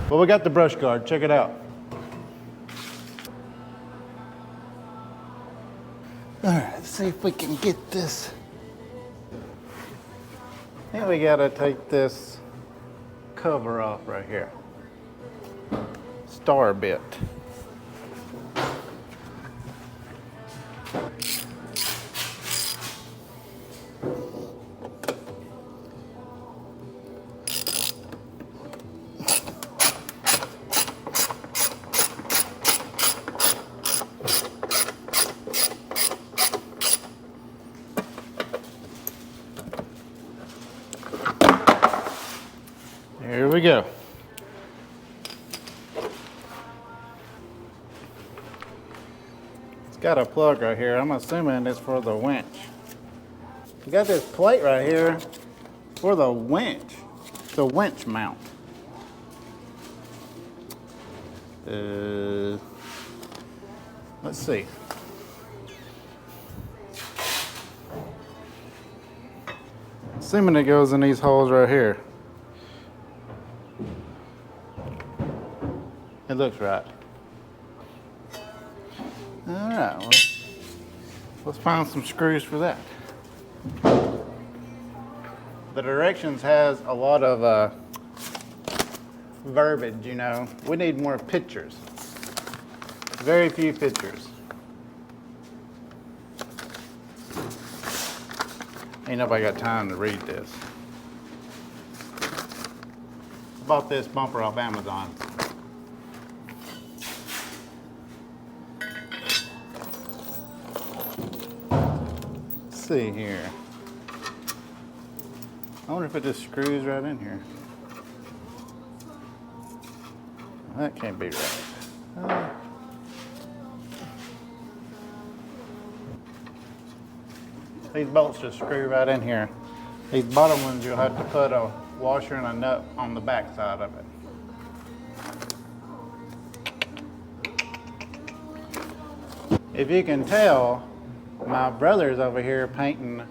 Well, we got the brush guard. Check it out. All right, let's see if we can get this. I think we gotta take this cover off right here. Star bit. Here we go. It's got a plug right here. I'm assuming it's for the winch. We got this plate right here for the winch. The winch mount. Let's see. Assuming it goes in these holes right here. It looks right. All right, well, let's find some screws for that. The directions has a lot of verbiage, you know. We need more pictures. Very few pictures. Ain't nobody got time to read this. Bought this bumper off Amazon. Let's see here. I wonder if it just screws right in here. That can't be right. These bolts just screw right in here. These bottom ones, you'll have to put a washer and a nut on the back side of it. If you can tell, my brother's over here painting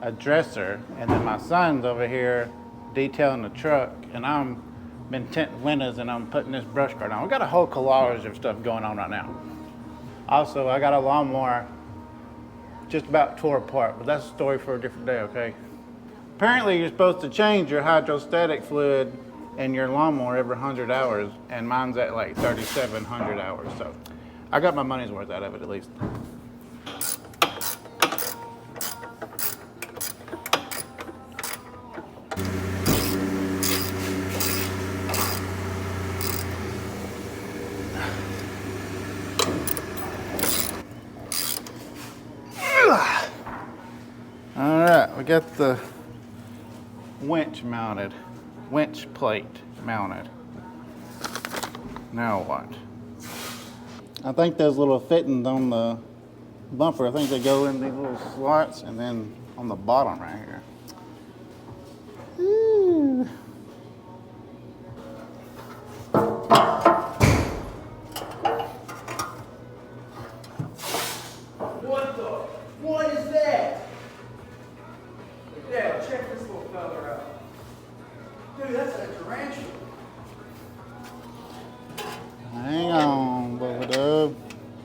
a dresser, and then my son's over here detailing the truck, and I'm been tinting windows and I'm putting this brush guard on. We got a whole collage of stuff going on right now. Also, I got a lawnmower just about tore apart, but that's a story for a different day, okay? Apparently, you're supposed to change your hydrostatic fluid in your lawnmower every 100 hours, and mine's at like 3,700 hours, so I got my money's worth out of it at least. All right, we got the winch mounted, winch plate mounted. Now what? I think those little fittings on the bumper, I think they go in these little slots and then on the bottom right here. Ooh. What is that? Yeah, check this little fella out. Dude, that's a tarantula. Hang on, Bubba.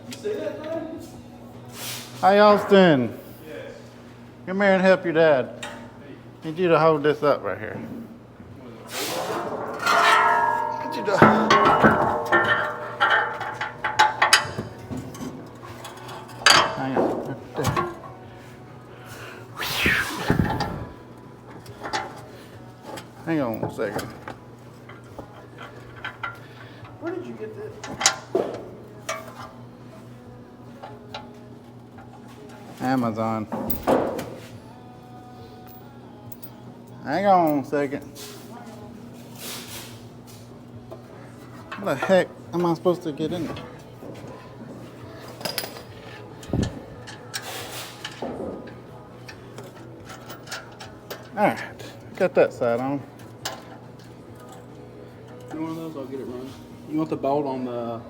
You see that thing? Hi, Austin. Yes. Come here and help your dad. Need you to hold this up right here. Need you to. Hang on. Hang on 1 second. Where did you get this? Amazon. Hang on 1 second. What the heck am I supposed to get in there? All right, got that side on. You want one of those? I'll get it running. You want the bolt on the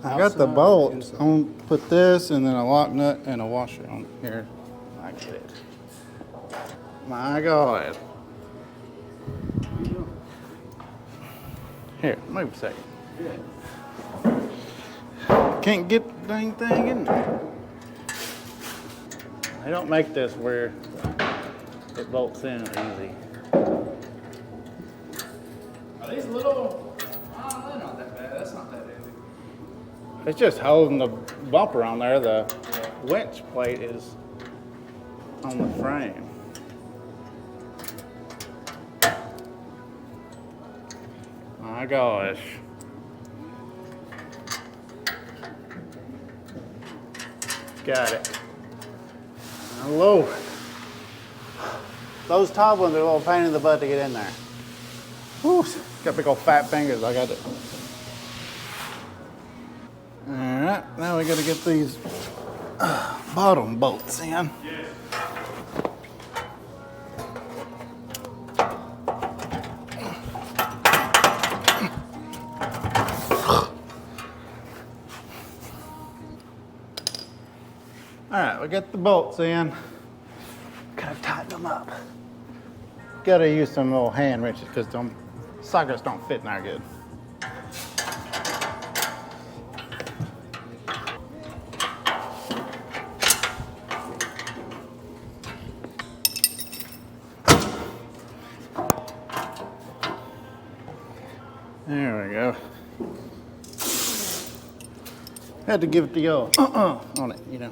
I got the bolts. I'm gonna put this and then a lock nut and a washer on here. I get it. My God. Here, move a second. Can't get the dang thing in there. They don't make this where it bolts in easy. Are these little? Oh, they're not that bad. That's not that heavy. It's just holding the bumper on there. The winch plate is on the frame. My gosh. Got it. Hello. Those top ones are a little pain in the butt to get in there. Whew, got big old fat fingers. I got it. All right, now we got to get these bottom bolts in. All right, we got the bolts in. Gotta tighten them up. Gotta use some little hand wrenches because them sockets don't fit in there good. There we go. Had to give it the old on it, you know.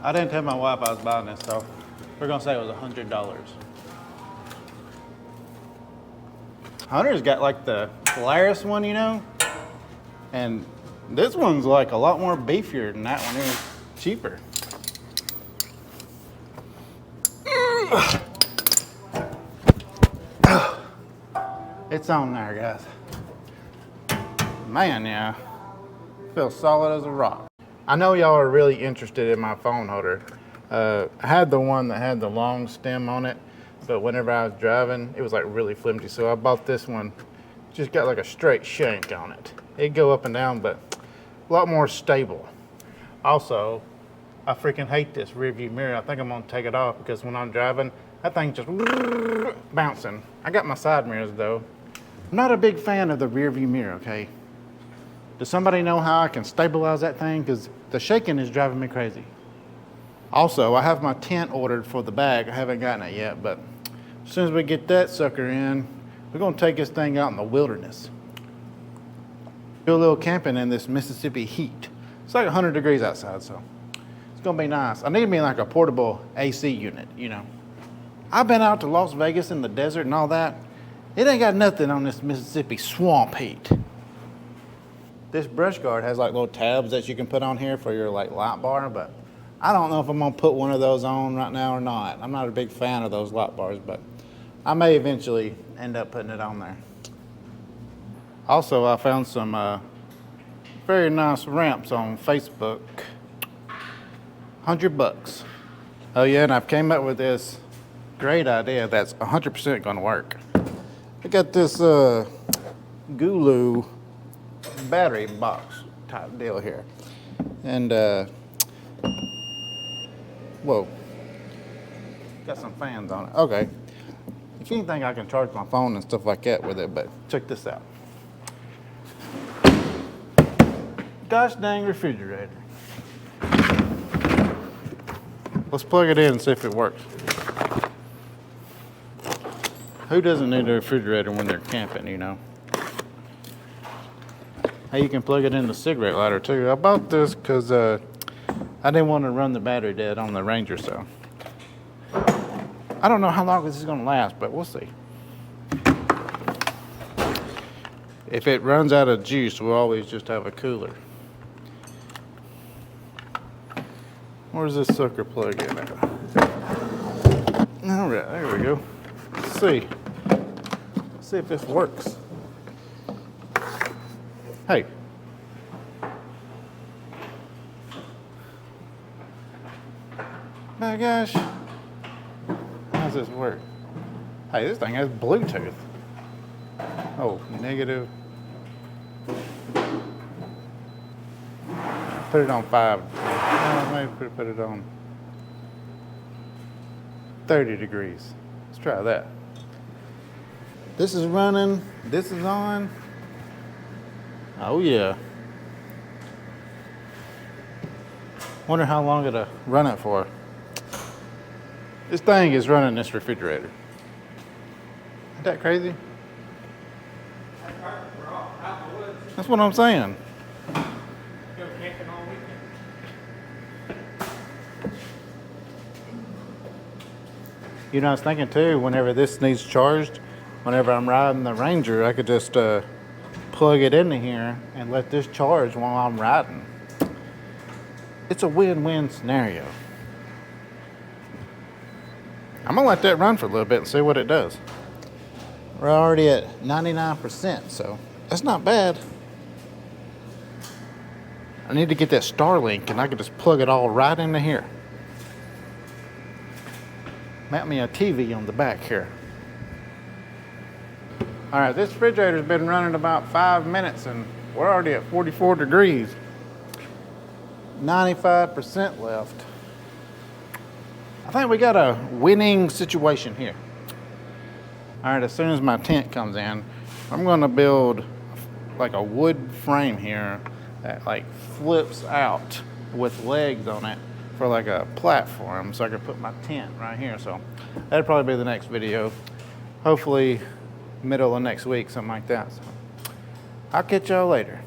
I didn't tell my wife I was buying this, so we're gonna say it was $100. Hunter's got like the Polaris one, you know, and this one's like a lot more beefier than that one. It's cheaper. It's on there, guys. Man, yeah, feels solid as a rock. I know y'all are really interested in my phone holder. I had the one that had the long stem on it, but whenever I was driving, it was like really flimsy. So I bought this one, just got like a straight shank on it. It'd go up and down, but a lot more stable. Also, I freaking hate this rear view mirror. I think I'm gonna take it off because when I'm driving, that thing's just bouncing. I got my side mirrors though. I'm not a big fan of the rear view mirror, okay? Does somebody know how I can stabilize that thing? Because the shaking is driving me crazy. Also, I have my tent ordered for the bag. I haven't gotten it yet, but as soon as we get that sucker in, we're gonna take this thing out in the wilderness. Do a little camping in this Mississippi heat. It's like 100 degrees outside, so it's gonna be nice. I need me like a portable AC unit, you know. I've been out to Las Vegas in the desert and all that. It ain't got nothing on this Mississippi swamp heat. This brush guard has like little tabs that you can put on here for your like light bar, but I don't know if I'm gonna put one of those on right now or not. I'm not a big fan of those light bars, but I may eventually end up putting it on there. Also, I found some very nice ramps on Facebook. $100. Oh yeah, and I've came up with this great idea that's 100% gonna work. I got this Gulu battery box type deal here. And whoa, got some fans on it. Okay, if you think I can charge my phone and stuff like that with it, but check this out. Gosh dang refrigerator. Let's plug it in and see if it works. Who doesn't need a refrigerator when they're camping, you know? Hey, you can plug it in the cigarette lighter too. I bought this because I didn't want to run the battery dead on the Ranger, so. I don't know how long this is gonna last, but we'll see. If it runs out of juice, we'll always just have a cooler. Where's this sucker plug in at? All right, there we go. Let's see. Let's see if this works. Hey. My gosh. How does this work? Hey, this thing has Bluetooth. Oh, negative. put it on 5. Maybe put it on 30 degrees. Let's try that. This is running. This is on. Oh yeah. Wonder how long it'll run it for. This thing is running this refrigerator. Isn't that crazy? That's what I'm saying. Go camping all weekend. You know, I was thinking too, whenever this needs charged, whenever I'm riding the Ranger, I could just plug it into here and let this charge while I'm riding. It's a win-win scenario. I'm gonna let that run for a little bit and see what it does. We're already at 99%, so that's not bad. I need to get that Starlink and I can just plug it all right into here. Mount me a TV on the back here. All right, this refrigerator's been running about 5 minutes and we're already at 44 degrees. 95% left. I think we got a winning situation here. All right, as soon as my tent comes in, I'm gonna build like a wood frame here that like flips out with legs on it for like a platform so I can put my tent right here. So that'll probably be the next video. Hopefully middle of next week, something like that. So I'll catch y'all later.